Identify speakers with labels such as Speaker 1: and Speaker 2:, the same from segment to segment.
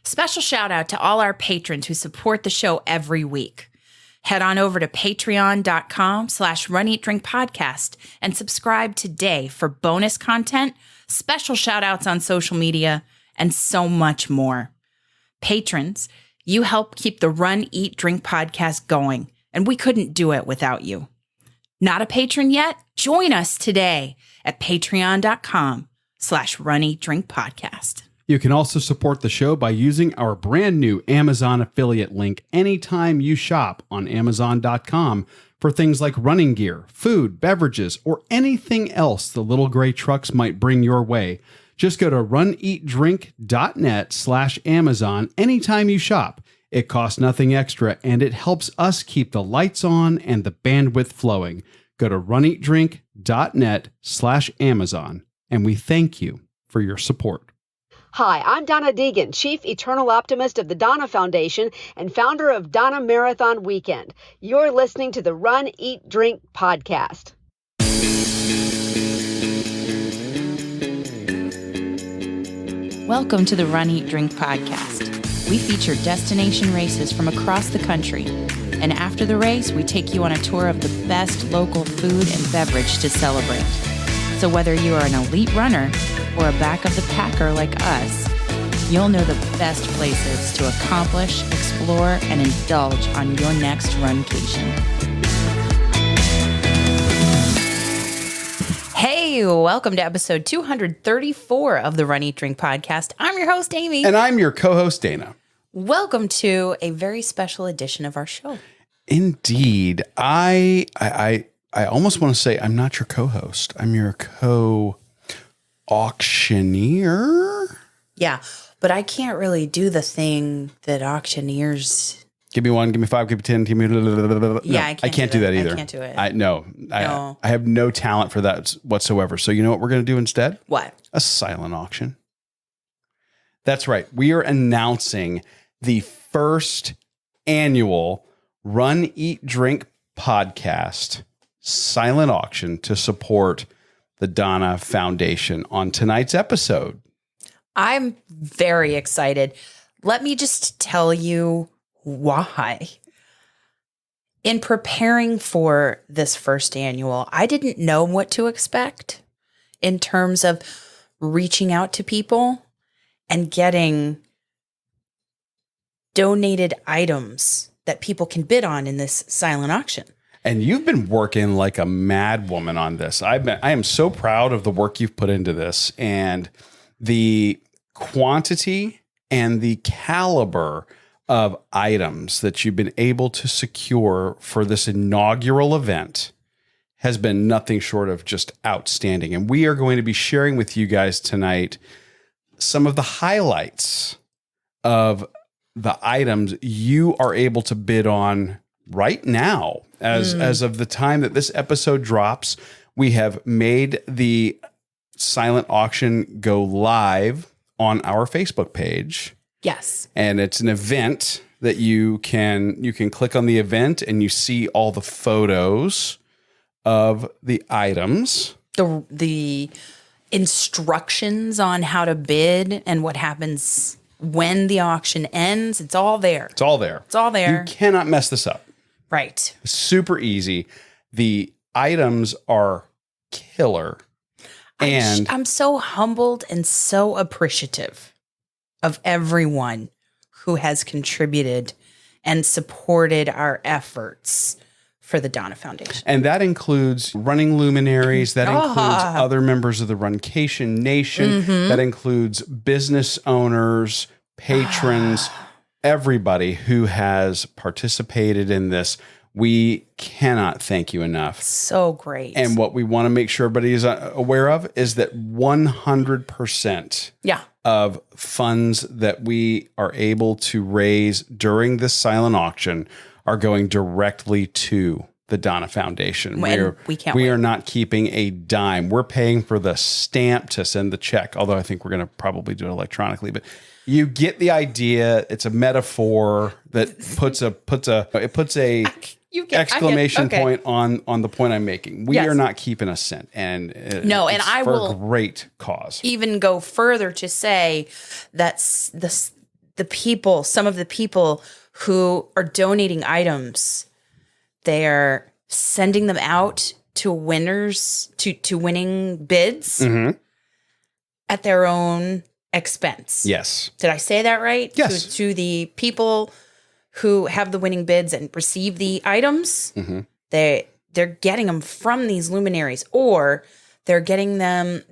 Speaker 1: Special shout out to all our patrons who support the show every week. Head on over to patreon.com/runeatdrinkpodcast and subscribe today for bonus content, special shout outs on social media, and so much more. Patrons, you help keep the Run, Eat, Drink podcast going, and we couldn't do it without you. Not a patron yet? Join us today at patreon.com/runeatdrinkpodcast.
Speaker 2: You can also support the show by using our brand new Amazon affiliate link anytime you shop on Amazon.com for things like running gear, food, beverages, or anything else the little gray trucks might bring your way. Just go to runeatdrink.net/Amazon anytime you shop. It costs nothing extra, and it helps us keep the lights on and the bandwidth flowing. Go to runeatdrink.net/Amazon, and we thank you for your support.
Speaker 3: Hi, I'm Donna Deegan, Chief Eternal Optimist of the DONNA Foundation and founder of DONNA Marathon Weekend. You're listening to the Run, Eat, Drink podcast.
Speaker 1: Welcome to the Run, Eat, Drink podcast. We feature destination races from across the country. And after the race, we take you on a tour of the best local food and beverage to celebrate. So whether you are an elite runner or a back of the packer like us, you'll know the best places to accomplish, explore, and indulge on your next runcation. Hey, welcome to episode 234 of the Run, Eat, Drink podcast. I'm your host, Aimee.
Speaker 2: And I'm your co-host, Dana.
Speaker 1: Welcome to a very special edition of our show.
Speaker 2: Indeed. I almost want to say I'm not your co-host. I'm your co-auctioneer.
Speaker 1: Yeah, but I can't really do the thing that auctioneers...
Speaker 2: Give me 1, give me 5, give me 10, give me...
Speaker 1: Yeah,
Speaker 2: I can't do that either.
Speaker 1: I can't do it.
Speaker 2: No. I have no talent for that whatsoever. So you know what we're going to do instead?
Speaker 1: What?
Speaker 2: A silent auction. That's right. We are announcing the first annual Run, Eat, Drink podcast silent auction to support the DONNA Foundation on tonight's episode.
Speaker 1: I'm very excited. Let me just tell you why. In preparing for this first annual, I didn't know what to expect in terms of reaching out to people and getting donated items that people can bid on in this silent auction.
Speaker 2: And you've been working like a mad woman on this. I am so proud of the work you've put into this and the quantity and the caliber of items that you've been able to secure for this inaugural event has been nothing short of just outstanding. And we are going to be sharing with you guys tonight some of the highlights of the items you are able to bid on right now. As of the time that this episode drops, we have made the silent auction go live on our Facebook page.
Speaker 1: Yes. And
Speaker 2: it's an event that you can click on the event and you see all the photos of the items.
Speaker 1: The instructions on how to bid and what happens when the auction ends. It's all there.
Speaker 2: It's all there.
Speaker 1: It's all there.
Speaker 2: You cannot mess this up.
Speaker 1: Right.
Speaker 2: Super easy. The items are killer. And
Speaker 1: I'm so humbled and so appreciative of everyone who has contributed and supported our efforts for the DONNA Foundation.
Speaker 2: And that includes running luminaries. That includes other members of the Runcation Nation.
Speaker 1: Mm-hmm.
Speaker 2: That includes business owners, patrons, everybody who has participated in this. We cannot thank you enough.
Speaker 1: So great.
Speaker 2: And what we want to make sure everybody is aware of is that 100% of funds that we are able to raise during this silent auction are going directly to the DONNA Foundation. We are not keeping a dime. We're paying for the stamp to send the check, although I think we're going to probably do it electronically. But you get the idea. It's a metaphor that puts a exclamation point on the point I'm making. We are not keeping a cent, and
Speaker 1: I will
Speaker 2: a great cause.
Speaker 1: Even go further to say that some of the people who are donating items, they're sending them out to winners, to winning bids at their own expense.
Speaker 2: Yes.
Speaker 1: Did I say that right?
Speaker 2: Yes.
Speaker 1: To the people who have the winning bids and receive the items, they're getting them from these luminaries, or they're getting them,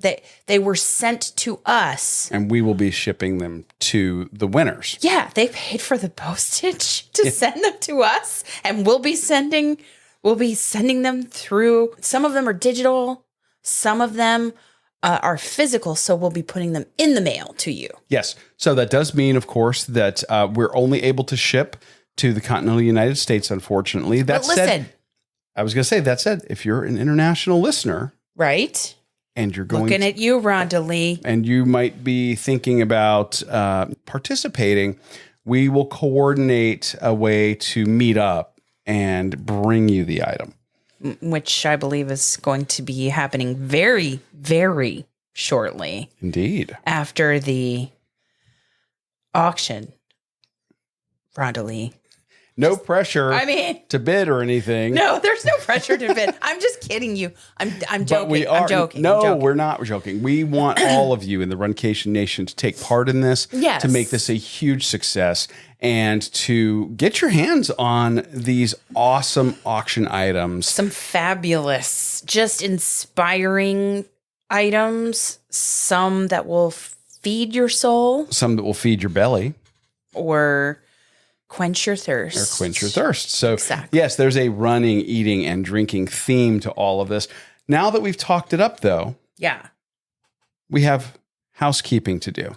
Speaker 1: they were sent to us.
Speaker 2: And we will be shipping them to the winners.
Speaker 1: Yeah, they paid for the postage to send them to us, and we'll be sending them through. Some of them are digital, some of them are physical, so we'll be putting them in the mail to you.
Speaker 2: Yes. So that does mean, of course, that we're only able to ship to the continental United States, unfortunately. That said, I was going to say, that said, if you're an international listener,
Speaker 1: right?
Speaker 2: And you're going
Speaker 1: looking at you, Rhonda Lee,
Speaker 2: and you might be thinking about participating, we will coordinate a way to meet up and bring you the item.
Speaker 1: Which I believe is going to be happening very, very shortly.
Speaker 2: Indeed.
Speaker 1: After the auction, Rhonda Lee.
Speaker 2: No pressure to bid or anything.
Speaker 1: No, there's no pressure to bid. I'm just kidding you. I'm joking. I'm joking.
Speaker 2: No, we're not joking. We want all of you in the Runcation Nation to take part in this, to make this a huge success, and to get your hands on these awesome auction items.
Speaker 1: Some fabulous, just inspiring items. Some that will feed your soul.
Speaker 2: Some that will feed your belly.
Speaker 1: Or quench your thirst.
Speaker 2: So, yes, there's a running, eating, and drinking theme to all of this. Now that we've talked it up, though, we have housekeeping to do.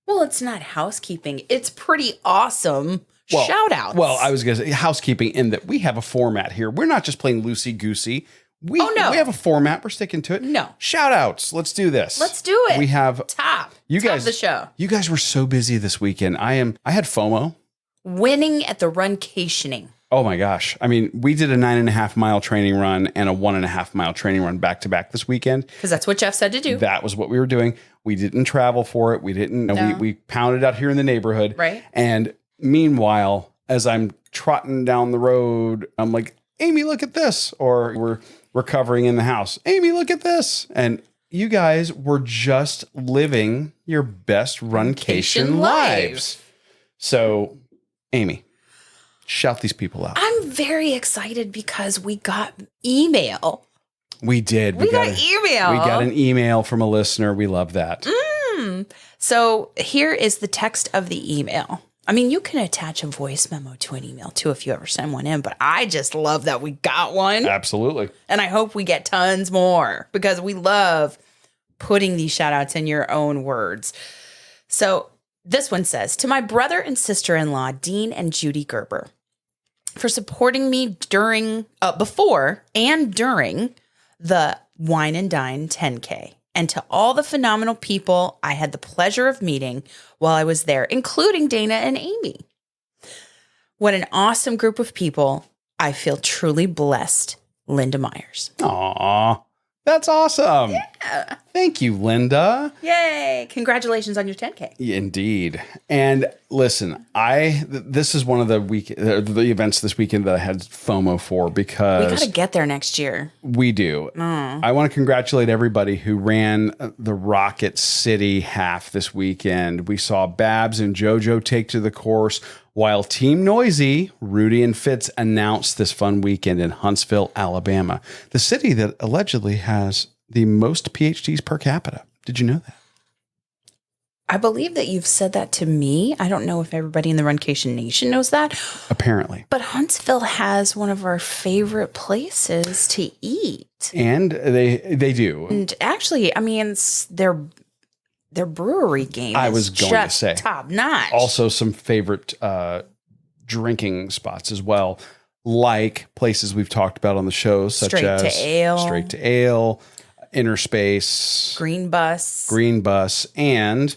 Speaker 1: Well, it's not housekeeping. It's pretty awesome. Shout outs.
Speaker 2: Well, I was going to say housekeeping in that we have a format here. We're not just playing loosey-goosey. We have a format. We're sticking to it.
Speaker 1: No.
Speaker 2: Shout outs. Let's do this.
Speaker 1: Let's do it.
Speaker 2: We have
Speaker 1: top
Speaker 2: of
Speaker 1: the show.
Speaker 2: You guys were so busy this weekend. I had FOMO.
Speaker 1: Winning at the runcationing.
Speaker 2: Oh my gosh. I mean, we did a 9.5 mile training run and a 1.5 mile training run back to back this weekend.
Speaker 1: Because that's what Jeff said to do.
Speaker 2: That was what we were doing. We didn't travel for it. We didn't. No. We pounded out here in the neighborhood.
Speaker 1: Right.
Speaker 2: And meanwhile, as I'm trotting down the road, I'm like, Aimee, look at this. Or we're recovering in the house. Aimee, look at this. And you guys were just living your best runcation lives. So, Aimee, shout these people out.
Speaker 1: I'm very excited because we got email.
Speaker 2: We did.
Speaker 1: We got email.
Speaker 2: We got an email from a listener. We love that.
Speaker 1: So here is the text of the email. I mean, you can attach a voice memo to an email too if you ever send one in, but I just love that we got one.
Speaker 2: Absolutely.
Speaker 1: And I hope we get tons more because we love putting these shout outs in your own words. So this one says, to my brother and sister-in-law, Dean and Judy Gerber, for supporting me before and during the Wine and Dine 10K, and to all the phenomenal people I had the pleasure of meeting while I was there, including Dana and Aimee. What an awesome group of people. I feel truly blessed. Linda Myers.
Speaker 2: Aw, that's awesome.
Speaker 1: Yeah.
Speaker 2: Thank you, Linda.
Speaker 1: Yay. Congratulations on your 10K.
Speaker 2: Indeed. And listen, this is one of the events this weekend that I had FOMO for because
Speaker 1: we got to get there next year.
Speaker 2: We do. I want to congratulate everybody who ran the Rocket City half this weekend. We saw Babs and JoJo take to the course while Team Noisy, Rudy and Fitz, announced this fun weekend in Huntsville, Alabama, the city that allegedly has the most PhDs per capita. Did you know that?
Speaker 1: I believe that you've said that to me. I don't know if everybody in the Runcation Nation knows that.
Speaker 2: Apparently.
Speaker 1: But Huntsville has one of our favorite places to eat.
Speaker 2: And they do.
Speaker 1: And actually, I mean, their brewery game is just top notch.
Speaker 2: Also some favorite drinking spots as well, like places we've talked about on the show, such as Straight to Ale, Inner Space,
Speaker 1: Green Bus,
Speaker 2: and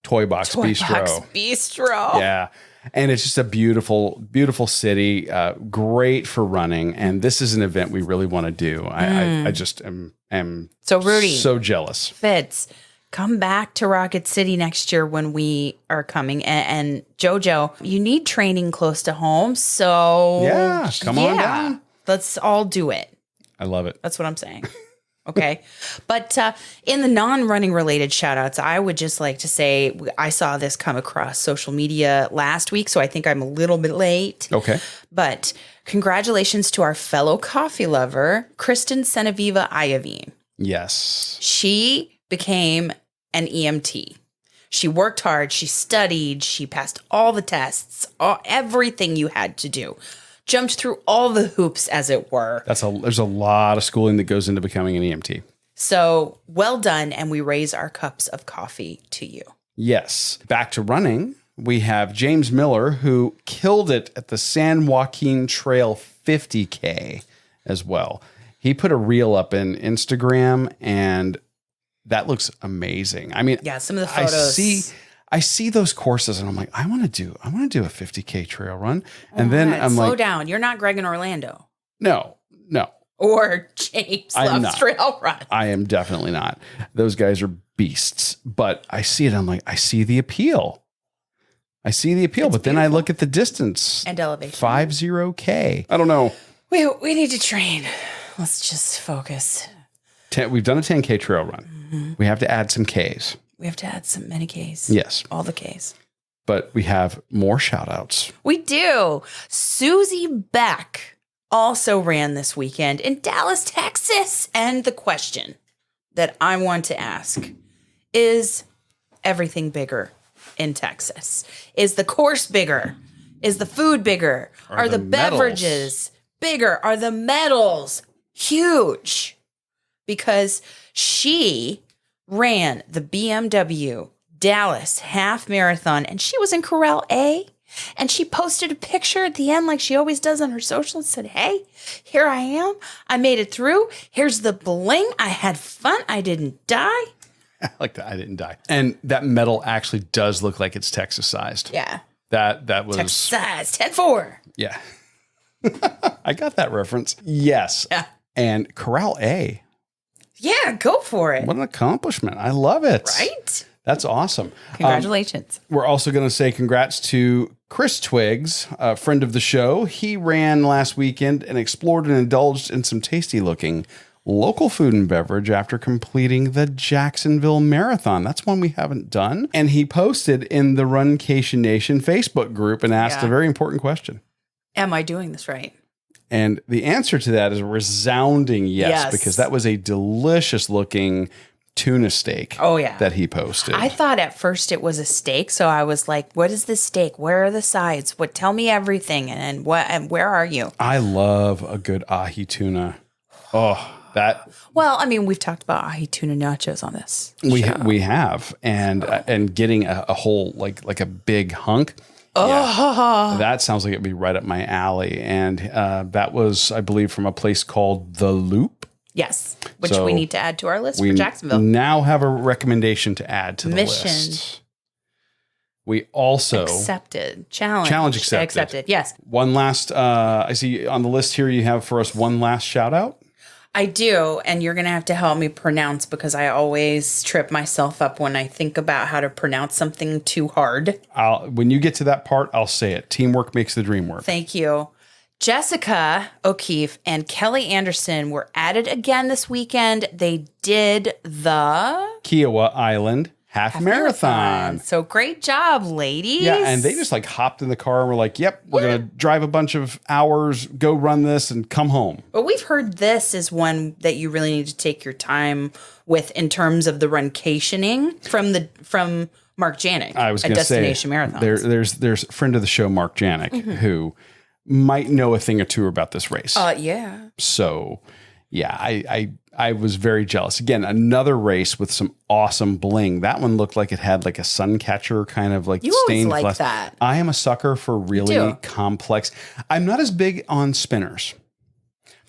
Speaker 2: Toy Box Bistro. Yeah. And it's just a beautiful, beautiful city, great for running. And this is an event we really want to do. I just am
Speaker 1: so Rudy,
Speaker 2: so jealous.
Speaker 1: Fitz, come back to Rocket City next year when we are coming. And JoJo, you need training close to home. So
Speaker 2: Yeah, come on down.
Speaker 1: Let's all do it.
Speaker 2: I love it.
Speaker 1: That's what I'm saying. Okay. But in the non-running related shout outs, I would just like to say I saw this come across social media last week, so I think I'm a little bit late.
Speaker 2: Okay.
Speaker 1: But congratulations to our fellow coffee lover, Kristin Cenevivia-Iovine.
Speaker 2: Yes.
Speaker 1: She became an EMT. She worked hard. She studied. She passed all the tests, everything you had to do. Jumped through all the hoops, as it were.
Speaker 2: There's a lot of schooling that goes into becoming an EMT.
Speaker 1: So well done, and we raise our cups of coffee to you.
Speaker 2: Yes. Back to running, we have James Miller, who killed it at the San Joaquin Trail 50K as well. He put a reel up in Instagram, and that looks amazing. I mean,
Speaker 1: yeah, some of the photos.
Speaker 2: I see those courses and I'm like, I want to do a 50K trail run. And then I'm
Speaker 1: slow
Speaker 2: like,
Speaker 1: down. You're not Greg and Orlando.
Speaker 2: No.
Speaker 1: Or James
Speaker 2: I'm
Speaker 1: loves
Speaker 2: not.
Speaker 1: trail run.
Speaker 2: I am definitely not. Those guys are beasts. But I see it. I'm like, I see the appeal. But
Speaker 1: beautiful.
Speaker 2: Then I look at the distance.
Speaker 1: And elevation.
Speaker 2: 50K. I don't know.
Speaker 1: We need to train. Let's just focus.
Speaker 2: We've done a 10K trail run.
Speaker 1: Mm-hmm.
Speaker 2: We have to add some Ks.
Speaker 1: We have to add many Ks.
Speaker 2: Yes.
Speaker 1: All the Ks.
Speaker 2: But we have more shout outs.
Speaker 1: We do. Susie Beck also ran this weekend in Dallas, Texas. And the question that I want to ask is everything bigger in Texas? Is the course bigger? Is the food bigger? Are the beverages bigger? Are the medals huge? Because she ran the BMW Dallas Half Marathon, and she was in Corral A, and she posted a picture at the end like she always does on her social and said, hey, here I am. I made it through. Here's the bling. I had fun. I didn't die.
Speaker 2: I like that. I didn't die. And that medal actually does look like it's Texas sized.
Speaker 1: Yeah.
Speaker 2: That was
Speaker 1: Texas size, 10-4.
Speaker 2: Yeah. I got that reference. Yes.
Speaker 1: Yeah.
Speaker 2: And Corral A.
Speaker 1: Yeah, go for it.
Speaker 2: What an accomplishment. I love it.
Speaker 1: Right?
Speaker 2: That's awesome.
Speaker 1: Congratulations.
Speaker 2: We're also going to say congrats to Chris Twiggs, a friend of the show. He ran last weekend and explored and indulged in some tasty looking local food and beverage after completing the Jacksonville Marathon. That's one we haven't done. And he posted in the Runcation Nation Facebook group and asked a very important question.
Speaker 1: Am I doing this right?
Speaker 2: And the answer to that is a resounding yes, because that was a delicious looking tuna steak that he posted.
Speaker 1: I thought at first it was a steak, so I was like, what is this steak? Where are the sides? Tell me everything, and where are you?
Speaker 2: I love a good ahi tuna. Oh, that.
Speaker 1: Well, I mean, we've talked about ahi tuna nachos on this.
Speaker 2: We have, and getting a whole like a big hunk. That sounds like it'd be right up my alley. And that was, I believe, from a place called The Loop.
Speaker 1: Yes, which we need to add to our list for Jacksonville.
Speaker 2: We now have a recommendation to add to the list. We also
Speaker 1: accepted. Challenge accepted. Yes.
Speaker 2: One last, I see on the list here you have for us one last shout out.
Speaker 1: I do, and you're going to have to help me pronounce because I always trip myself up when I think about how to pronounce something too hard.
Speaker 2: When you get to that part, I'll say it. Teamwork makes the dream work.
Speaker 1: Thank you. Jessica O'Keefe and Kelly Anderson were added again this weekend. They did the
Speaker 2: Kiowa Island Half Marathon.
Speaker 1: So great job, ladies.
Speaker 2: Yeah, and they just hopped in the car and were like, yep, we're going to drive a bunch of hours, go run this, and come home.
Speaker 1: But we've heard this is one that you really need to take your time with in terms of the runcationing from Mark Janik.
Speaker 2: I was going to say,
Speaker 1: Destination Marathons.
Speaker 2: There's a friend of the show, Mark Janik, who might know a thing or two about this race.
Speaker 1: Yeah.
Speaker 2: So, yeah, I was very jealous. Again, another race with some awesome bling. That one looked like it had a sun catcher kind of
Speaker 1: you
Speaker 2: stained
Speaker 1: always
Speaker 2: glass.
Speaker 1: that.
Speaker 2: I am a sucker for really complex. I'm not as big on spinners,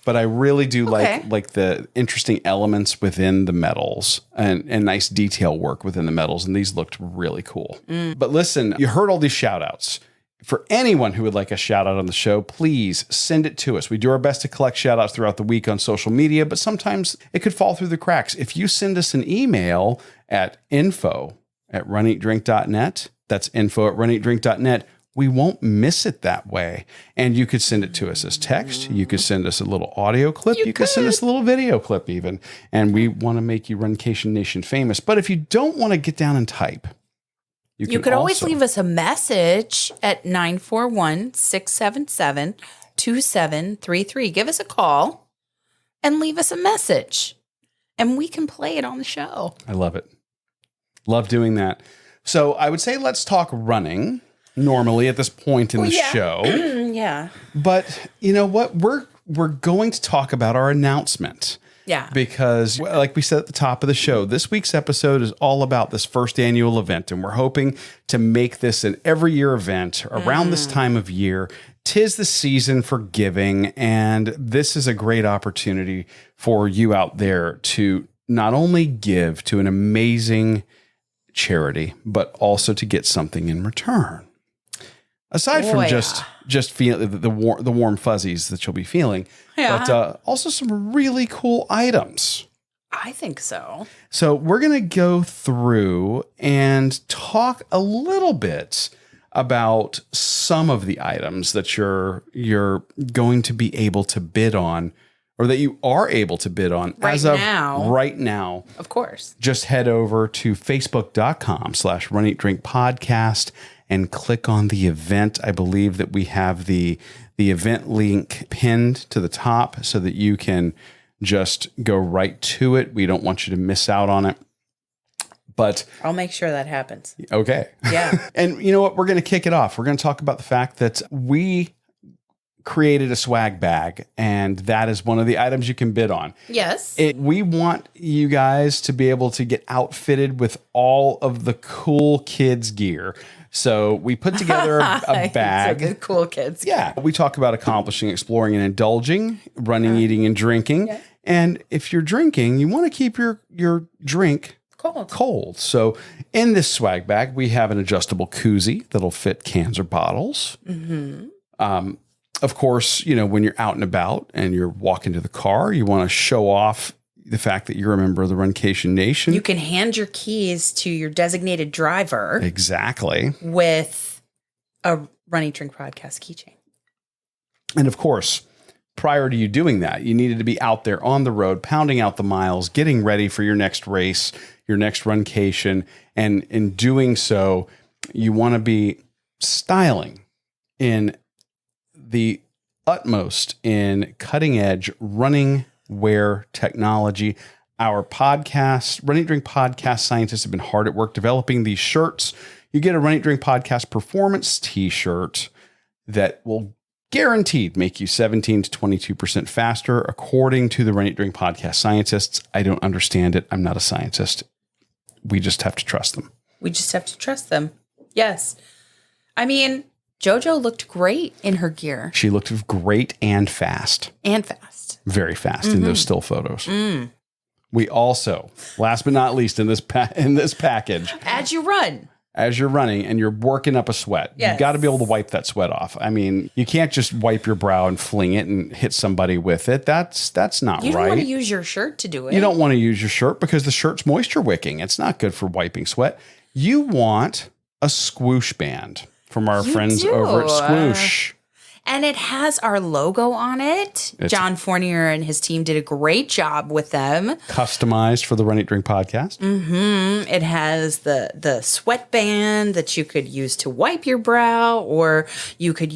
Speaker 2: but I really do like the interesting elements within the medals and nice detail work within the medals. And these looked really cool. But listen, you heard all these shout outs. for anyone who would like a shout out on the show, please send it to us. We do our best to collect shout outs throughout the week on social media, but sometimes it could fall through the cracks. If you send us an email at info@runeatdrink.net, that's info@runeatdrink.net, we won't miss it that way. And you could send it to us as text. You could send us a little audio clip. You could send us a little video clip even. And we want to make you Runcation Nation famous. But if you don't want to get down and type, you could
Speaker 1: always leave us a message at 941-677-2733. Give us a call and leave us a message. And we can play it on the show.
Speaker 2: I love it. Love doing that. So I would say let's talk running normally at this point in the show.
Speaker 1: Yeah.
Speaker 2: But you know what? We're going to talk about our announcement.
Speaker 1: Yeah.
Speaker 2: Because like we said at the top of the show, this week's episode is all about this first annual event. And we're hoping to make this an every year event around this time of year. 'Tis the season for giving. And this is a great opportunity for you out there to not only give to an amazing charity, but also to get something in return. Aside from just feeling the warm fuzzies that you'll be feeling, but also some really cool items.
Speaker 1: I think so.
Speaker 2: So we're going to go through and talk a little bit about some of the items that you're going to be able to bid on, or that you are able to bid on right now.
Speaker 1: Of course.
Speaker 2: Just head over to facebook.com/runeatdrinkpodcast and click on the event. I believe that we have the event link pinned to the top so that you can just go right to it. We don't want you to miss out on it. But
Speaker 1: I'll make sure that happens.
Speaker 2: Okay.
Speaker 1: Yeah.
Speaker 2: And you know what? We're going to kick it off. We're going to talk about the fact that we created a swag bag, and that is one of the items you can bid on.
Speaker 1: Yes.
Speaker 2: We want you guys to be able to get outfitted with all of the cool kids gear. So we put together a bag.
Speaker 1: So the cool kids.
Speaker 2: Yeah. We talk about accomplishing, exploring, and indulging, running, eating, and drinking. Yeah. And if you're drinking, you want to keep your drink cold. So in this swag bag, we have an adjustable koozie that'll fit cans or bottles. Mm-hmm. Of course, you know, when you're out and about and you're walking to the car, you want to show off the fact that you're a member of the Runcation Nation.
Speaker 1: You can hand your keys to your designated driver.
Speaker 2: Exactly.
Speaker 1: With a Run Eat Drink Podcast keychain.
Speaker 2: And of course, prior to you doing that, you needed to be out there on the road, pounding out the miles, getting ready for your next race, your next runcation. And in doing so, you want to be styling in the utmost in cutting edge running wear technology. Our podcast, Run Eat Drink Podcast scientists have been hard at work developing these shirts. You get a Run Eat Drink Podcast performance t-shirt that will guaranteed make you 17 to 22% faster, according to the Run Eat Drink Podcast scientists. I don't understand it. I'm not a scientist. We just have to trust them.
Speaker 1: Yes. I mean, JoJo looked great in her gear.
Speaker 2: She looked great and fast. Very fast in those still photos. Mm. We also, last but not least, in this package,
Speaker 1: as you're running
Speaker 2: and you're working up a sweat, you've got to be able to wipe that sweat off. I mean, you can't just wipe your brow and fling it and hit somebody with it. That's not right.
Speaker 1: You don't want to use your shirt to do it.
Speaker 2: You don't want to use your shirt because the shirt's moisture wicking. It's not good for wiping sweat. You want a swoosh band from our friends over at Swoosh.
Speaker 1: And it has our logo on it. John Fournier and his team did a great job with them.
Speaker 2: Customized for the Run Eat Drink Podcast.
Speaker 1: Mm-hmm. It has the sweatband that you could use to wipe your brow, or you could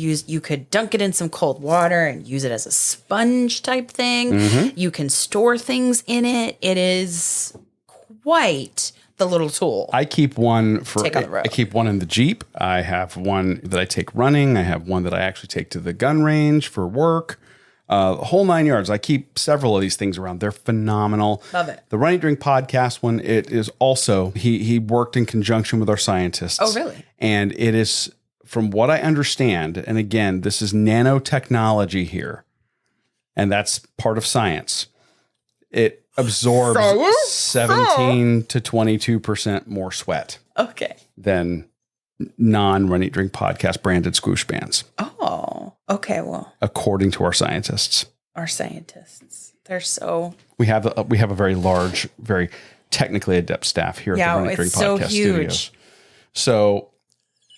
Speaker 1: dunk it in some cold water and use it as a sponge type thing. Mm-hmm. You can store things in it. It is quite the little tool.
Speaker 2: I keep one
Speaker 1: take on the road.
Speaker 2: I keep one in the Jeep. I have one that I take running. I have one that I actually take to the gun range for work. The whole 9 yards. I keep several of these things around. They're phenomenal.
Speaker 1: Love it.
Speaker 2: The Run Eat Drink Podcast one, it is also, he worked in conjunction with our scientists.
Speaker 1: Oh, really?
Speaker 2: And it is, from what I understand, and again, this is nanotechnology here, and that's part of science. It absorbs 17 to 22% more sweat.
Speaker 1: Okay.
Speaker 2: Than non-Run, Eat, Drink podcast branded squoosh bands.
Speaker 1: Oh, okay. Well,
Speaker 2: according to our scientists.
Speaker 1: They're so...
Speaker 2: We have a very large, very technically adept staff here at the Run, Eat, Drink podcast studios. So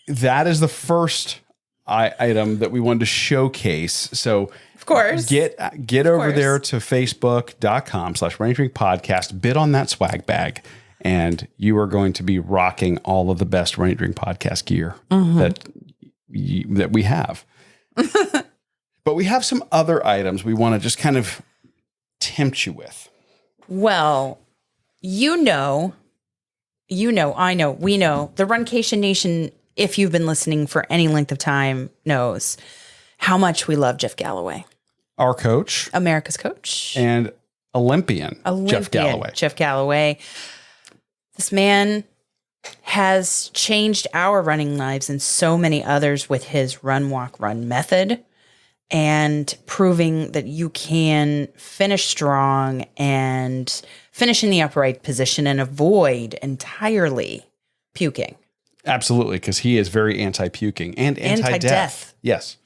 Speaker 2: that is the first item that we wanted to showcase. So
Speaker 1: of course,
Speaker 2: get over there to facebook.com/Run, Eat, Drink podcast, bid on that swag bag, and you are going to be rocking all of the best Run, Eat, Drink podcast gear that we have. But we have some other items we want to just kind of tempt you with.
Speaker 1: Well, I know, we know, the Runcation Nation, if you've been listening for any length of time, knows how much we love Jeff Galloway.
Speaker 2: Our coach.
Speaker 1: America's coach.
Speaker 2: And Olympian Jeff Galloway. This man has changed our running lives and so many others with his run, walk, run method, and proving that you can finish strong and finish in the upright position and avoid entirely puking. Absolutely, because he is very anti-puking and anti-death. Yes.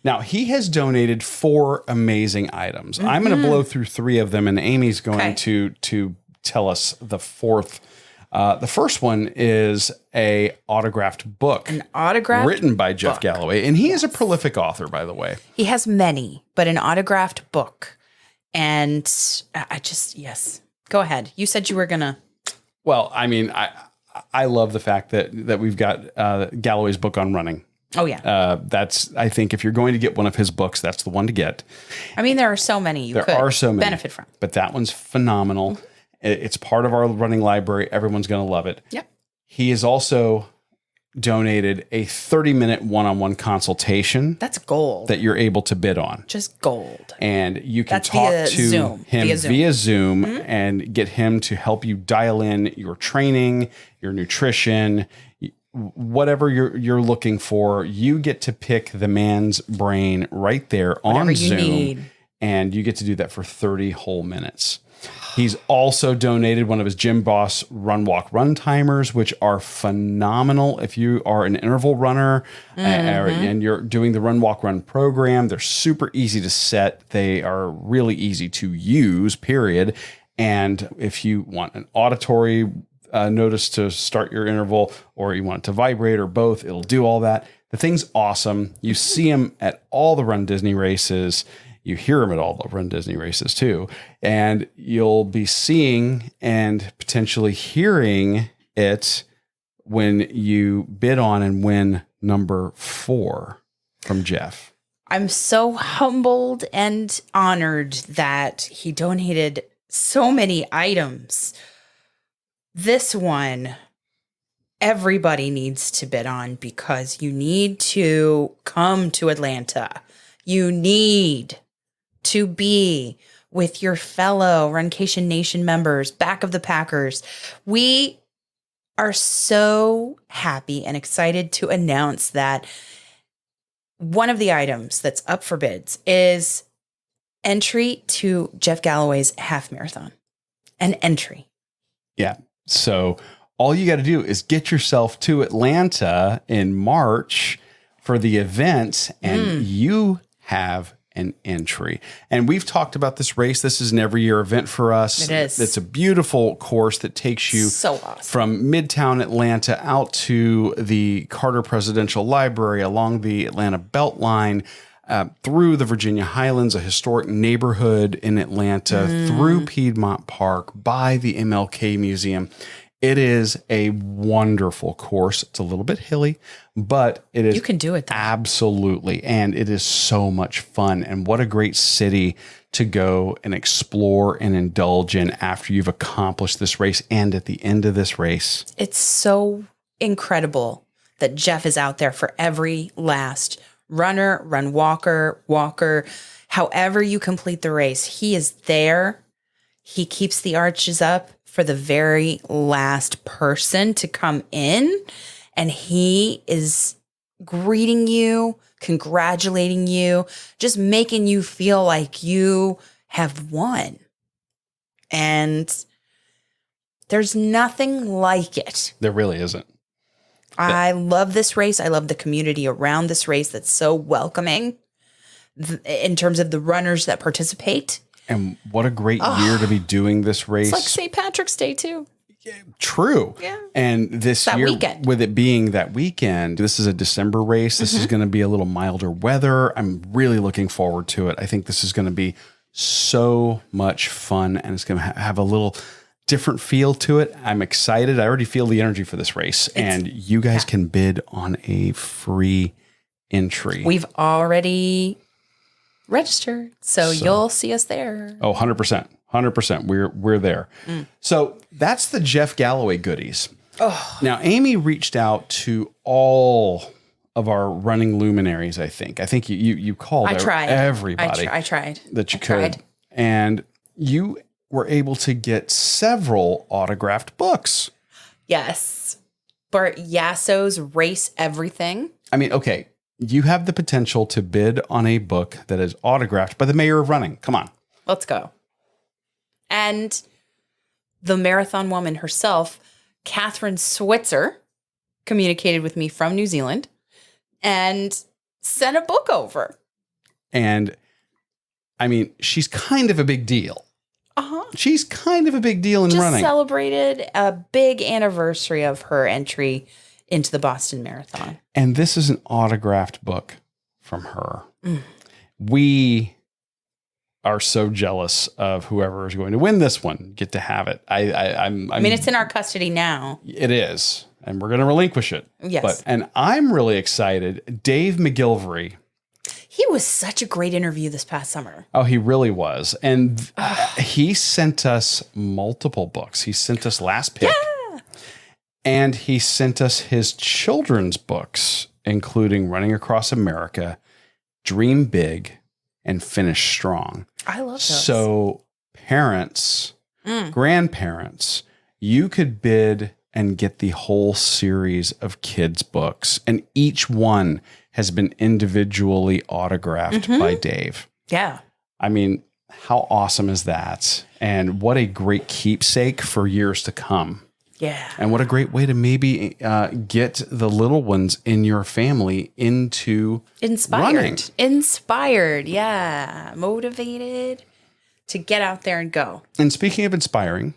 Speaker 2: Now, he has donated 4 amazing items. I'm going to blow through 3 of them, and Amy's going to tell us the 4th. The first one is a autographed book.
Speaker 1: An autographed
Speaker 2: written by Jeff Galloway. And he is a prolific author, by the way.
Speaker 1: He has many, but an autographed book. And yes. Go ahead. You said you were going to.
Speaker 2: Well, I mean, I love the fact that we've got Galloway's book on running.
Speaker 1: Oh, yeah.
Speaker 2: I think if you're going to get one of his books, that's the one to get.
Speaker 1: I mean, there are so many you could benefit from.
Speaker 2: But that one's phenomenal. It's part of our running library. Everyone's going to love it.
Speaker 1: Yep.
Speaker 2: He has also donated a 30-minute one-on-one consultation.
Speaker 1: That's gold.
Speaker 2: That you're able to bid on.
Speaker 1: Just gold.
Speaker 2: And you can talk to him via Zoom and get him to help you dial in your training, your nutrition, whatever you're looking for. You get to pick the man's brain right there on Zoom. And you get to do that for 30 whole minutes. He's also donated one of his Gym Boss Run Walk Run timers, which are phenomenal. If you are an interval runner and you're doing the Run Walk Run program, they're super easy to set. They are really easy to use, period. And if you want an auditory notice to start your interval, or you want it to vibrate, or both, it'll do all that. The thing's awesome. You see him at all the Run Disney races. You hear him at all the Run Disney races too. And you'll be seeing and potentially hearing it when you bid on and win number 4 from Jeff.
Speaker 1: I'm so humbled and honored that he donated so many items. This one, everybody needs to bid on, because you need to come to Atlanta. You need to be with your fellow Runcation Nation members, back of the Packers. We are so happy and excited to announce that one of the items that's up for bids is entry to Jeff Galloway's half marathon. An entry.
Speaker 2: Yeah. So all you got to do is get yourself to Atlanta in March for the event, and you have an entry. And we've talked about this race. This is an every year event for us.
Speaker 1: It is.
Speaker 2: It's a beautiful course that takes you from Midtown Atlanta out to the Carter Presidential Library, along the Atlanta Beltline, through the Virginia Highlands, a historic neighborhood in Atlanta, through Piedmont Park, by the MLK Museum. It is a wonderful course. It's a little bit hilly, but it is.
Speaker 1: You can do it, though.
Speaker 2: Absolutely. And it is so much fun. And what a great city to go and explore and indulge in after you've accomplished this race and at the end of this race.
Speaker 1: It's so incredible that Jeff is out there for every last runner, run walker, however you complete the race. He is there. He keeps the arches up for the very last person to come in, and he is greeting you, congratulating you, just making you feel like you have won. And there's nothing like it.
Speaker 2: There really isn't.
Speaker 1: I love this race. I love the community around this race that's so welcoming in terms of the runners that participate.
Speaker 2: And what a great year to be doing this race.
Speaker 1: It's like St. Patrick's Day too.
Speaker 2: True.
Speaker 1: Yeah.
Speaker 2: And this year,
Speaker 1: weekend.
Speaker 2: with it being that weekend, this is a December race. This is going to be a little milder weather. I'm really looking forward to it. I think this is going to be so much fun, and it's going to have a little different feel to it. I'm excited. I already feel the energy for this race, and you guys can bid on a free entry.
Speaker 1: We've already registered, so you'll see us there.
Speaker 2: Oh, 100%. 100%. We're there. So that's the Jeff Galloway goodies. Oh. Now, Aimee reached out to all of our running luminaries, I think. I think you called everybody.
Speaker 1: I tried.
Speaker 2: That you could. And you were able to get several autographed books.
Speaker 1: Yes. Bart Yasso's Race Everything.
Speaker 2: I mean, okay. You have the potential to bid on a book that is autographed by the mayor of running. Come on.
Speaker 1: Let's go. And the marathon woman herself, Catherine Switzer, communicated with me from New Zealand and sent a book over.
Speaker 2: And I mean, she's kind of a big deal. She's kind of a big deal in running.
Speaker 1: Just celebrated a big anniversary of her entry into the Boston Marathon.
Speaker 2: And this is an autographed book from her. We are so jealous of whoever is going to win this one. Get to have it. I mean,
Speaker 1: it's in our custody now.
Speaker 2: It is, and we're going to relinquish it.
Speaker 1: Yes.
Speaker 2: And I'm really excited. Dave McGilvery.
Speaker 1: He was such a great interview this past summer.
Speaker 2: Oh, he really was. And he sent us multiple books. He sent us Last Pick. Yeah. And he sent us his children's books, including Running Across America, Dream Big, and Finish Strong.
Speaker 1: I love those.
Speaker 2: So parents, grandparents, you could bid and get the whole series of kids' books. And each one has been individually autographed by Dave.
Speaker 1: Yeah.
Speaker 2: I mean, how awesome is that? And what a great keepsake for years to come.
Speaker 1: Yeah.
Speaker 2: And what a great way to maybe get the little ones in your family into running.
Speaker 1: Inspired. Yeah. Motivated to get out there and go.
Speaker 2: And speaking of inspiring,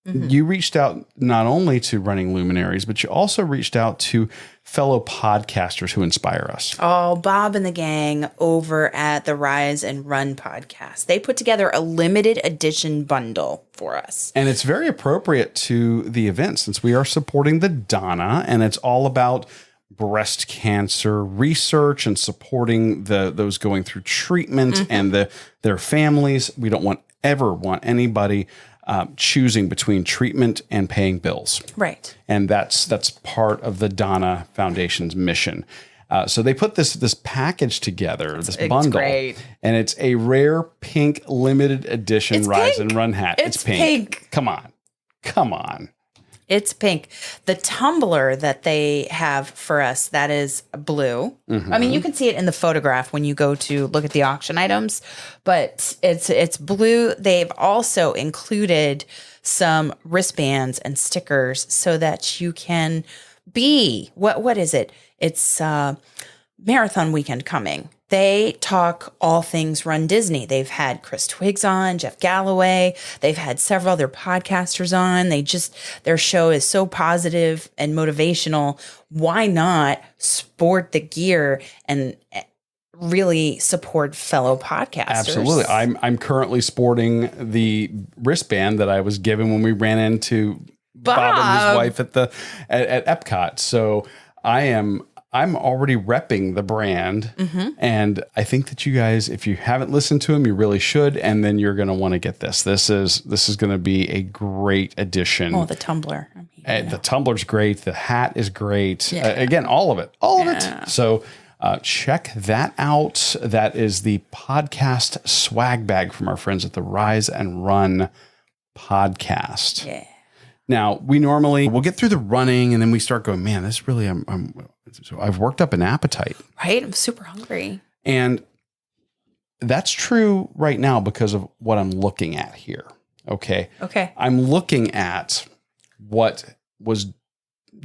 Speaker 2: you reached out not only to running luminaries, but you also reached out to fellow podcasters who inspire us.
Speaker 1: Oh, Bob and the gang over at the Rise and Run podcast. They put together a limited edition bundle for us.
Speaker 2: And it's very appropriate to the event since we are supporting the DONNA, and it's all about breast cancer research and supporting those going through treatment and their families. We don't ever want anybody choosing between treatment and paying bills.
Speaker 1: Right.
Speaker 2: And that's part of the DONNA Foundation's mission. So they put this package together, this bundle.
Speaker 1: Great.
Speaker 2: And it's a rare pink limited edition Rise
Speaker 1: pink.
Speaker 2: and Run hat.
Speaker 1: It's pink.
Speaker 2: Come on.
Speaker 1: It's pink. The tumbler that they have for us, that is blue. I mean, you can see it in the photograph when you go to look at the auction items, but it's blue. They've also included some wristbands and stickers so that you can be, what is it? It's marathon weekend coming. They talk all things Run Disney. They've had Chris Twiggs on, Jeff Galloway. They've had several other podcasters on. Their show is so positive and motivational. Why not sport the gear and really support fellow podcasters?
Speaker 2: Absolutely. I'm currently sporting the wristband that I was given when we ran into Bob and his wife at Epcot. So I'm already repping the brand, and I think that you guys, if you haven't listened to them, you really should, and then you're going to want to get this. This is going to be a great addition.
Speaker 1: Oh, the tumbler.
Speaker 2: The tumbler's great. The hat is great.
Speaker 1: Yeah.
Speaker 2: Again, all of it. So check that out. That is the podcast swag bag from our friends at the Rise and Run podcast.
Speaker 1: Yeah.
Speaker 2: Now, we'll get through the running, and then we start going, man, this really, so I've worked up an appetite.
Speaker 1: Right? I'm super hungry.
Speaker 2: And that's true right now because of what I'm looking at here. Okay.
Speaker 1: Okay.
Speaker 2: I'm looking at what was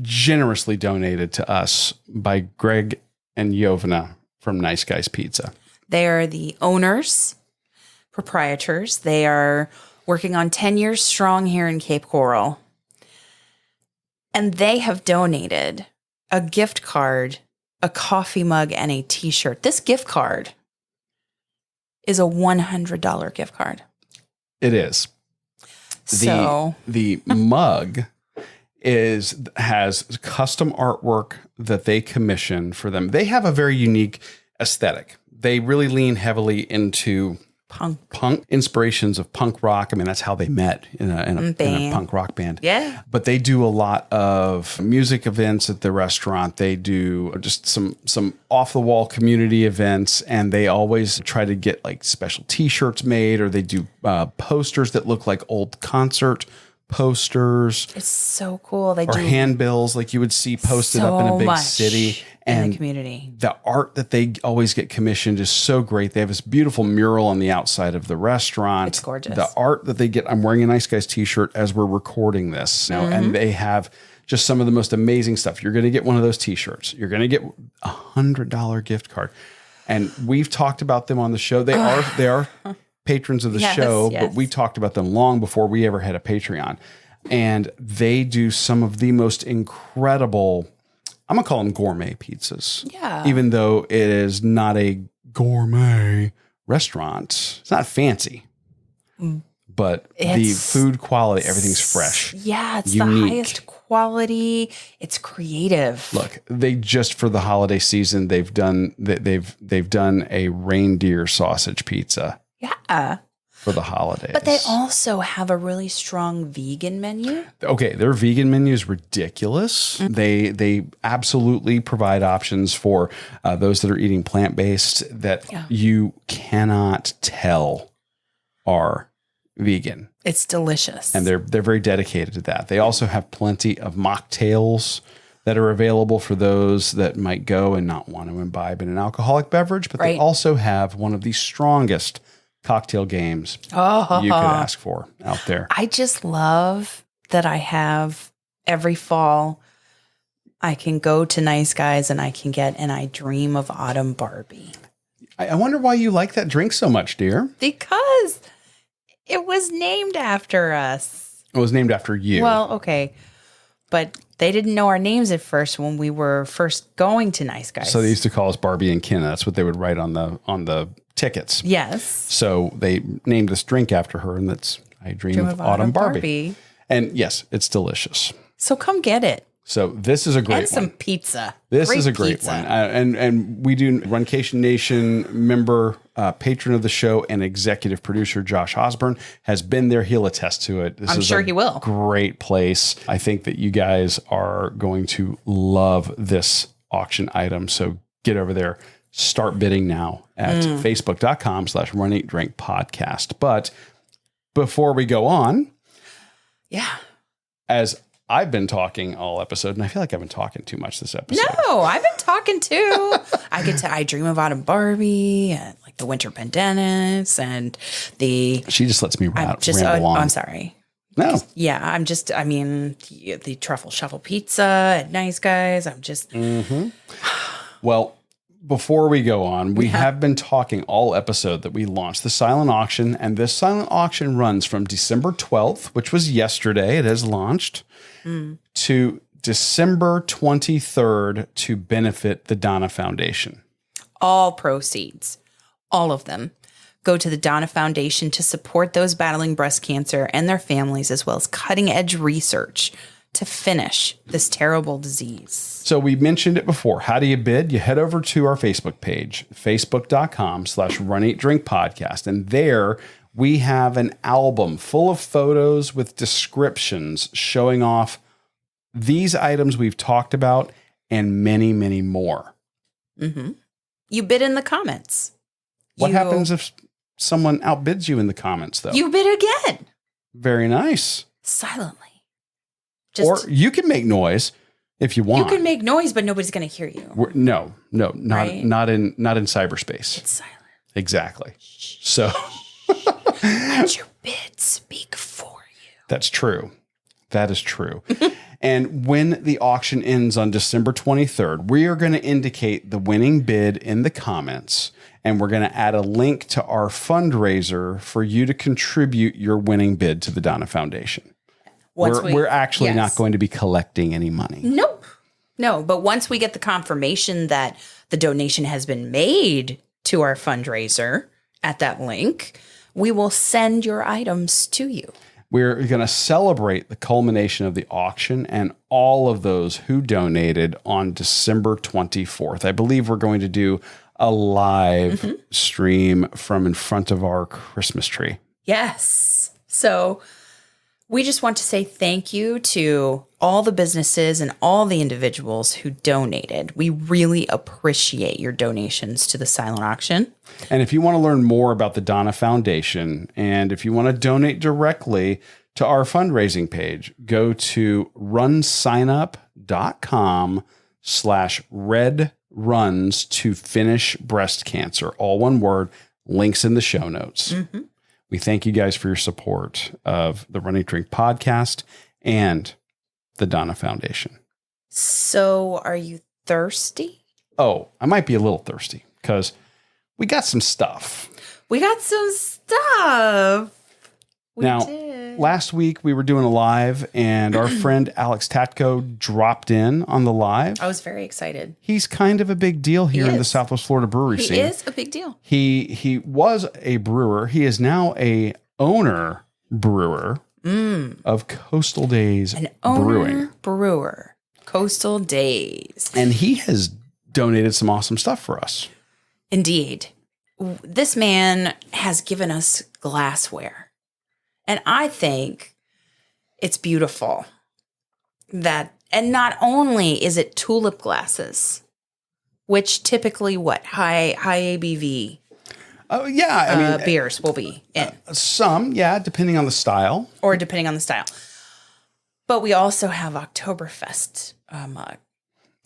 Speaker 2: generously donated to us by Greg and Jovina from Nice Guys Pizza.
Speaker 1: They are the owners, proprietors. They are working on 10 years strong here in Cape Coral. And they have donated a gift card, a coffee mug, and a t-shirt. This gift card is a $100 gift card.
Speaker 2: It is.
Speaker 1: So
Speaker 2: the mug has custom artwork that they commission for them. They have a very unique aesthetic. They really lean heavily into punk inspirations of punk rock. I mean, that's how they met in a punk rock band.
Speaker 1: Yeah.
Speaker 2: But they do a lot of music events at the restaurant. They do just some off the wall community events, and they always try to get like special t-shirts made, or they do posters that look like old concert posters.
Speaker 1: It's so cool. They
Speaker 2: or
Speaker 1: do
Speaker 2: handbills like you would see posted up in a big city.
Speaker 1: And in the community.
Speaker 2: The art that they always get commissioned is so great. They have this beautiful mural on the outside of the restaurant.
Speaker 1: It's gorgeous.
Speaker 2: The art that they get, I'm wearing a Nice Guys t-shirt as we're recording this. And they have just some of the most amazing stuff. You're going to get one of those t-shirts. You're going to get a $100 gift card. And we've talked about them on the show. They are patrons of the show, but we talked about them long before we ever had a Patreon. And they do some of the most incredible, I'm going to call them gourmet pizzas.
Speaker 1: Yeah.
Speaker 2: Even though it is not a gourmet restaurant. It's not fancy. But the food quality, everything's fresh.
Speaker 1: Yeah, it's
Speaker 2: unique.
Speaker 1: The highest quality. It's creative.
Speaker 2: Look, they just for the holiday season, they've done a reindeer sausage pizza.
Speaker 1: Yeah.
Speaker 2: For the holidays.
Speaker 1: But they also have a really strong vegan menu.
Speaker 2: Okay, their vegan menu is ridiculous. They absolutely provide options for those that are eating plant-based that you cannot tell are vegan.
Speaker 1: It's delicious.
Speaker 2: And they're very dedicated to that. They also have plenty of mocktails that are available for those that might go and not want to imbibe in an alcoholic beverage, but they also have one of the strongest cocktail games you could ask for out there.
Speaker 1: I just love that I have every fall I can go to Nice Guys and I can get an I Dream of Autumn Barbie.
Speaker 2: I wonder why you like that drink so much, dear.
Speaker 1: Because it was named after us.
Speaker 2: It was named after you.
Speaker 1: Well, okay. But they didn't know our names at first when we were first going to Nice Guys.
Speaker 2: So they used to call us Barbie and Kenna. That's what they would write on the tickets.
Speaker 1: Yes.
Speaker 2: So they named this drink after her, and that's I Dream of Autumn Barbie. And yes, it's delicious.
Speaker 1: So come get it.
Speaker 2: So this is a great one.
Speaker 1: And some pizza.
Speaker 2: This is a great one. And we do Runcation Nation member, patron of the show, and executive producer Josh Osborne has been there. He'll attest to it.
Speaker 1: I'm sure he will.
Speaker 2: Great place. I think that you guys are going to love this auction item. So get over there. Start bidding now at facebook.com/runeatdrinkpodcast. But before we go on, as I've been talking all episode, and I feel like I've been talking too much this episode.
Speaker 1: No, I've been talking too. I get to I Dream of Autumn Barbie and like the winter bandanas and the.
Speaker 2: She just lets me ramble on.
Speaker 1: I'm sorry.
Speaker 2: No.
Speaker 1: Yeah, the truffle shuffle pizza at Nice Guys. I'm just.
Speaker 2: Well, before we go on, we have been talking all episode that we launched the silent auction, and this silent auction runs from December 12th, which was yesterday. It has launched to December 23rd to benefit the DONNA Foundation.
Speaker 1: All proceeds, all of them, go to the DONNA Foundation to support those battling breast cancer and their families, as well as cutting edge research to finish this terrible disease.
Speaker 2: So we mentioned it before. How do you bid? You head over to our Facebook page, facebook.com/runeatdrinkpodcast. And there we have an album full of photos with descriptions showing off these items we've talked about and many, many more.
Speaker 1: You bid in the comments.
Speaker 2: What happens if someone outbids you in the comments, though?
Speaker 1: You bid again.
Speaker 2: Very nice.
Speaker 1: Silently.
Speaker 2: Or you can make noise if you want.
Speaker 1: You can make noise, but nobody's going to hear you.
Speaker 2: No, not in cyberspace.
Speaker 1: It's silent.
Speaker 2: Exactly. So
Speaker 1: let your bid speak for you.
Speaker 2: That's true. That is true. And when the auction ends on December 23rd, we are going to indicate the winning bid in the comments, and we're going to add a link to our fundraiser for you to contribute your winning bid to the DONNA Foundation. We're actually not going to be collecting any money.
Speaker 1: Nope. No, but once we get the confirmation that the donation has been made to our fundraiser at that link, we will send your items to you.
Speaker 2: We're going to celebrate the culmination of the auction and all of those who donated on December 24th. I believe we're going to do a live stream from in front of our Christmas tree.
Speaker 1: Yes. So we just want to say thank you to all the businesses and all the individuals who donated. We really appreciate your donations to the silent auction.
Speaker 2: And if you want to learn more about the DONNA Foundation, and if you want to donate directly to our fundraising page, go to runsignup.com/redruns to finish breast cancer. All one word, links in the show notes. We thank you guys for your support of the Run Eat Drink podcast and the DONNA Foundation.
Speaker 1: So are you thirsty?
Speaker 2: Oh, I might be a little thirsty because we got some stuff.
Speaker 1: We got some stuff. We
Speaker 2: Now,
Speaker 1: did.
Speaker 2: last week we were doing a live and our friend Alex Tatko dropped in on the live.
Speaker 1: I was very excited.
Speaker 2: He's kind of a big deal here in the
Speaker 1: is.
Speaker 2: Southwest Florida brewery scene.
Speaker 1: He is a big deal.
Speaker 2: He was a brewer. He is now a owner brewer of Coastal Days
Speaker 1: An
Speaker 2: Brewing.
Speaker 1: owner brewer. Coastal Days.
Speaker 2: And he has donated some awesome stuff for us.
Speaker 1: Indeed. This man has given us glassware. And I think it's beautiful that, and not only is it tulip glasses, which typically high ABV
Speaker 2: Oh, yeah. I mean,
Speaker 1: beers will be in.
Speaker 2: some, yeah, depending on the style.
Speaker 1: Or depending on the style. But we also have Oktoberfest mug.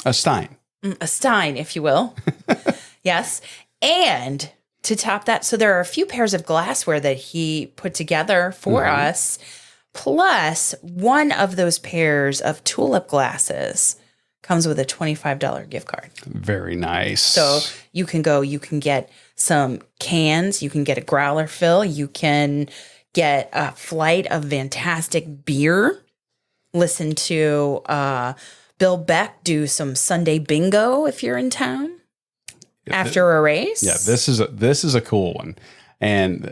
Speaker 2: A Stein.
Speaker 1: A Stein, if you will. Yes. And to top that, so there are a few pairs of glassware that he put together for us. Plus, one of those pairs of tulip glasses comes with a $25 gift card.
Speaker 2: Very nice.
Speaker 1: So you can get some cans, you can get a growler fill, you can get a flight of fantastic beer, listen to Bill Beck do some Sunday bingo if you're in town after a race.
Speaker 2: Yeah, this is a cool one. And,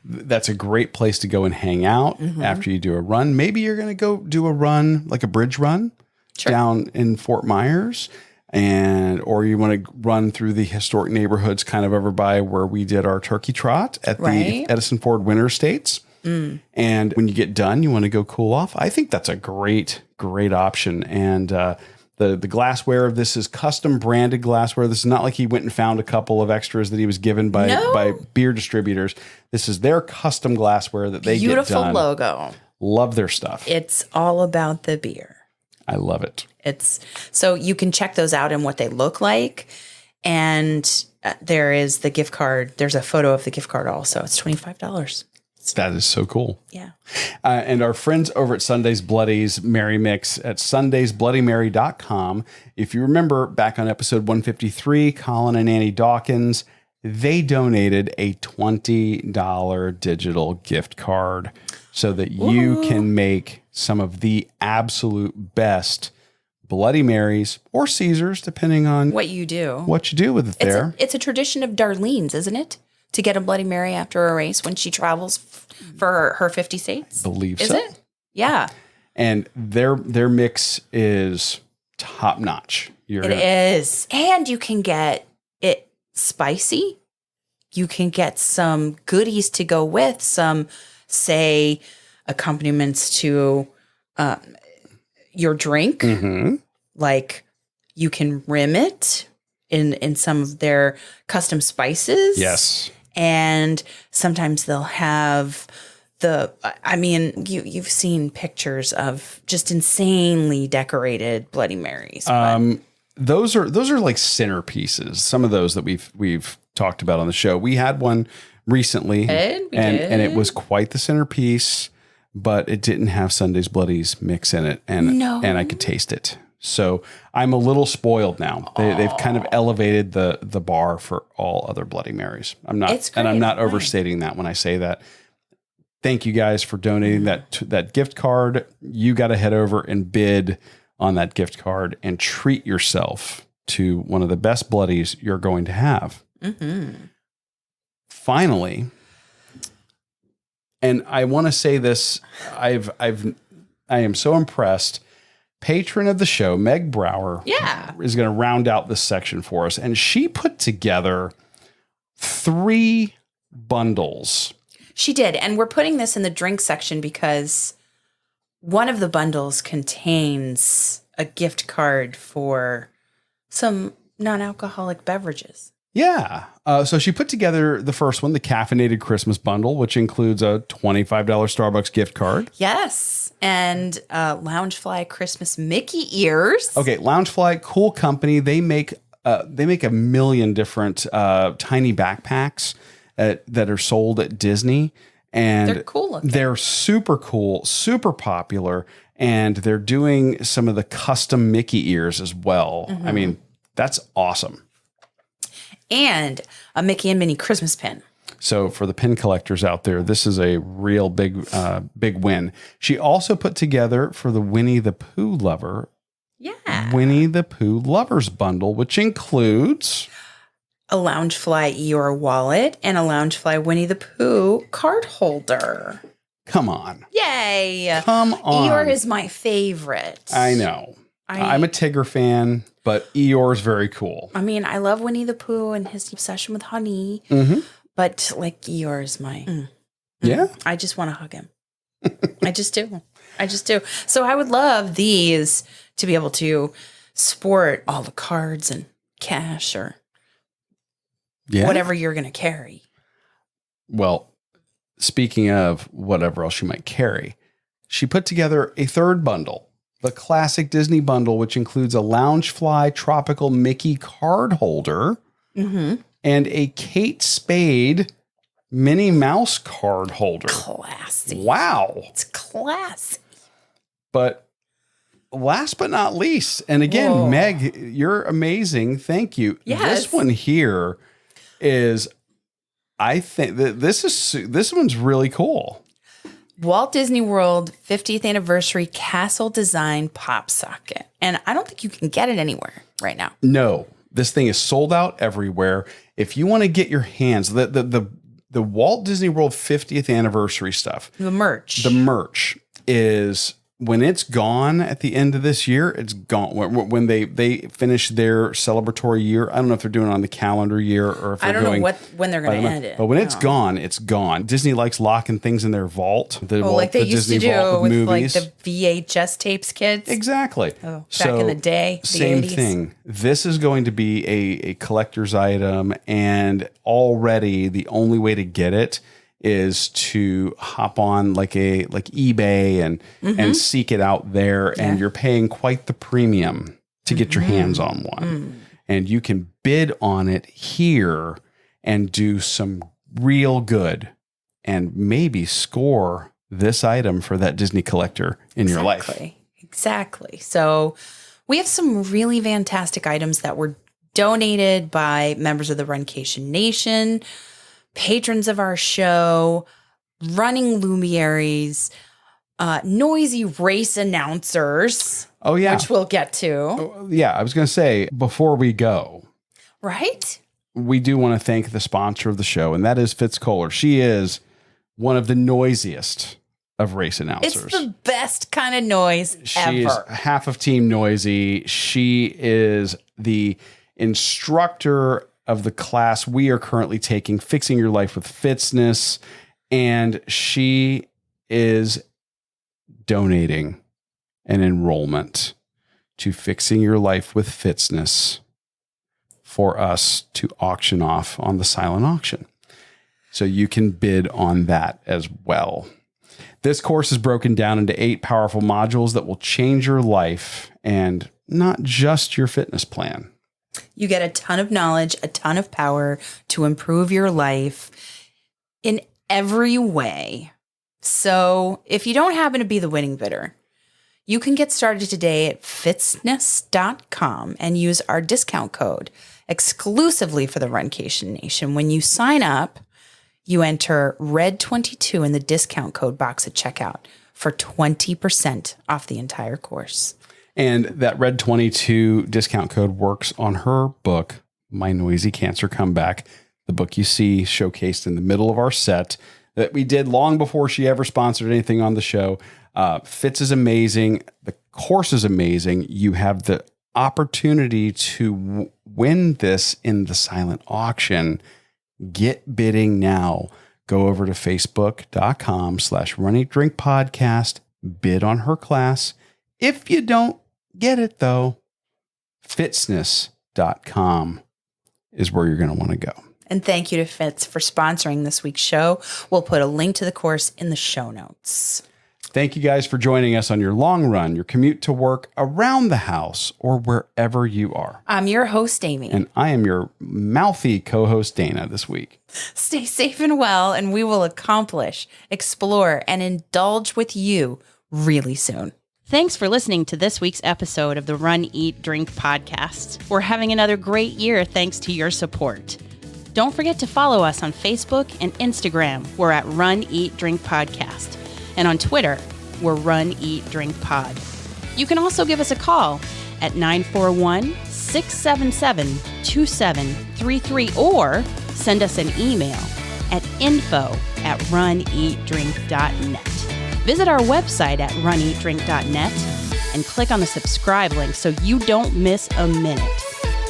Speaker 2: that's a great place to go and hang out after you do a run. Maybe you're going to go do a run, like a bridge run down in Fort Myers. Or you want to run through the historic neighborhoods kind of over by where we did our turkey trot at the Edison Ford Winter Estates. And when you get done, you want to go cool off. I think that's a great option. And the glassware of this is custom branded glassware. This is not like he went and found a couple of extras that he was given by beer distributors. This is their custom glassware that they get done.
Speaker 1: Beautiful logo.
Speaker 2: Love their stuff.
Speaker 1: It's all about the beer.
Speaker 2: I love it.
Speaker 1: So you can check those out and what they look like. And there is the gift card. There's a photo of the gift card also. It's $25.
Speaker 2: That is so cool.
Speaker 1: Yeah.
Speaker 2: And our friends over at Sunday's Bloodies Mary Mix at sundaysbloodymary.com. If you remember back on episode 153, Colin and Annie Dawkins, they donated a $20 digital gift card so that you can make some of the absolute best Bloody Marys or Caesars, depending on
Speaker 1: what you do
Speaker 2: with it there.
Speaker 1: It's a tradition of Darlene's, isn't it? To get a Bloody Mary after a race when she travels for her 50 states?
Speaker 2: Believe
Speaker 1: Is
Speaker 2: so.
Speaker 1: it? Yeah.
Speaker 2: And their mix is top notch.
Speaker 1: It is. And you can get it spicy. You can get some goodies to go with, some, say, accompaniments to your drink. Like you can rim it in some of their custom spices.
Speaker 2: Yes.
Speaker 1: And sometimes they'll have you've seen pictures of just insanely decorated Bloody Marys.
Speaker 2: Those are like centerpieces. Some of those that we've talked about on the show. We had one recently, and it was quite the centerpiece. but it didn't have Sunday's Bloodies mix in it, and I could taste it. So I'm a little spoiled now. They've kind of elevated the bar for all other Bloody Marys. I'm not overstating that when I say that. Thank you guys for donating that gift card. You got to head over and bid on that gift card and treat yourself to one of the best Bloodies you're going to have. Mm-hmm. Finally, and I want to say this, I am so impressed. Patron of the show, Meg Brower, is going to round out this section for us, and she put together 3 bundles.
Speaker 1: She did, and we're putting this in the drink section because one of the bundles contains a gift card for some non-alcoholic beverages. Yeah.
Speaker 2: So she put together the first one, the Caffeinated Christmas Bundle, which includes a $25 Starbucks gift card.
Speaker 1: Yes. And Loungefly Christmas Mickey ears.
Speaker 2: Okay. Loungefly, cool company. They make a million different tiny backpacks that are sold at Disney. And
Speaker 1: they're cool looking.
Speaker 2: They're super cool, super popular. And they're doing some of the custom Mickey ears as well. Mm-hmm. I mean, that's awesome.
Speaker 1: And a Mickey and Minnie Christmas pin.
Speaker 2: So for the pin collectors out there, this is a real big win. She also put together for the Winnie the Pooh lover, Winnie the Pooh Lovers Bundle, which includes
Speaker 1: a Loungefly Eeyore wallet and a Loungefly Winnie the Pooh card holder.
Speaker 2: Come on.
Speaker 1: Yay.
Speaker 2: Come on.
Speaker 1: Eeyore is my favorite.
Speaker 2: I know. I'm a Tigger fan, but Eeyore is very cool.
Speaker 1: I mean, I love Winnie the Pooh and his obsession with honey, but like Eeyore is my...
Speaker 2: Yeah?
Speaker 1: I just want to hug him. I just do. So I would love these to be able to sport all the cards and cash or whatever you're going to carry.
Speaker 2: Well, speaking of whatever else you might carry, she put together a third bundle. The Classic Disney Bundle, which includes a Loungefly Tropical Mickey card holder and a Kate Spade Minnie Mouse card holder.
Speaker 1: Classy.
Speaker 2: Wow.
Speaker 1: It's classy.
Speaker 2: But last but not least, and again, Meg, you're amazing. Thank you.
Speaker 1: Yes.
Speaker 2: This one here is, I think that this one's really cool.
Speaker 1: Walt Disney World 50th Anniversary Castle Design Pop Socket. And I don't think you can get it anywhere right now.
Speaker 2: No, this thing is sold out everywhere. If you want to get your hands, the Walt Disney World 50th Anniversary stuff.
Speaker 1: The merch
Speaker 2: is, when it's gone at the end of this year, it's gone. When they finish their celebratory year, I don't know if they're doing it on the calendar year or if they're
Speaker 1: when they're going to end it.
Speaker 2: But when it's gone, it's gone. Disney likes locking things in their vault.
Speaker 1: Like they used
Speaker 2: Disney
Speaker 1: to do with
Speaker 2: movies.
Speaker 1: like the VHS tapes, kids.
Speaker 2: Exactly.
Speaker 1: Oh, back in the day, the
Speaker 2: same
Speaker 1: 80s.
Speaker 2: thing. This is going to be a collector's item, and already the only way to get it is to hop on like eBay and seek it out there. And you're paying quite the premium to get your hands on one. And you can bid on it here and do some real good and maybe score this item for that Disney collector in your life.
Speaker 1: Exactly. So we have some really fantastic items that were donated by members of the Runcation Nation, patrons of our show, running luminaries, noisy race announcers.
Speaker 2: Oh, yeah.
Speaker 1: Which we'll get to.
Speaker 2: Yeah, I was going to say, before we go.
Speaker 1: Right?
Speaker 2: We do want to thank the sponsor of the show, and that is Fitz Kohler. She is one of the noisiest of race announcers.
Speaker 1: It's the best kind of noise ever.
Speaker 2: She's half of Team Noisy. She is the instructor of the class we are currently taking, Fixing Your Life with Fitzness, and she is donating an enrollment to Fixing Your Life with Fitzness for us to auction off on the silent auction. So you can bid on that as well. This course is broken down into 8 powerful modules that will change your life and not just your fitness plan.
Speaker 1: You get a ton of knowledge, a ton of power to improve your life in every way So if you don't happen to be the winning bidder, you can get started today at fitzness.com and use our discount code exclusively for the Runcation Nation. When you sign up, you enter RED22 in the discount code box at checkout for 20% off the entire course.
Speaker 2: And that RED22 discount code works on her book, My Noisy Cancer Comeback, the book you see showcased in the middle of our set that we did long before she ever sponsored anything on the show. Fitz is amazing. The course is amazing. You have the opportunity to win this in the silent auction. Get bidding now. Go over to facebook.com/runeatdrinkpodcast. Bid on her class. If you don't get it, though, fitzness.com is where you're going to want to go.
Speaker 1: And thank you to Fitz for sponsoring this week's show. We'll put a link to the course in the show notes.
Speaker 2: Thank you guys for joining us on your long run, your commute to work, around the house, or wherever you are.
Speaker 1: I'm your host, Aimee.
Speaker 2: And I am your mouthy co-host, Dana, this week.
Speaker 1: Stay safe and well, and we will accomplish, explore, and indulge with you really soon. Thanks for listening to this week's episode of the Run, Eat, Drink podcast. We're having another great year thanks to your support. Don't forget to follow us on Facebook and Instagram. We're at Run, Eat, Drink Podcast. And on Twitter, we're Run, Eat, Drink Pod. You can also give us a call at 941-677-2733 or send us an email at info@runeatdrink.net. Visit our website at runeatdrink.net and click on the subscribe link so you don't miss a minute.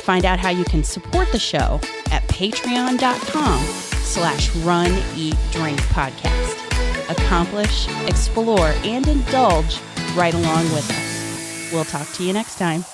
Speaker 1: Find out how you can support the show at patreon.com/runeatdrinkpodcast. Accomplish, explore, and indulge right along with us. We'll talk to you next time.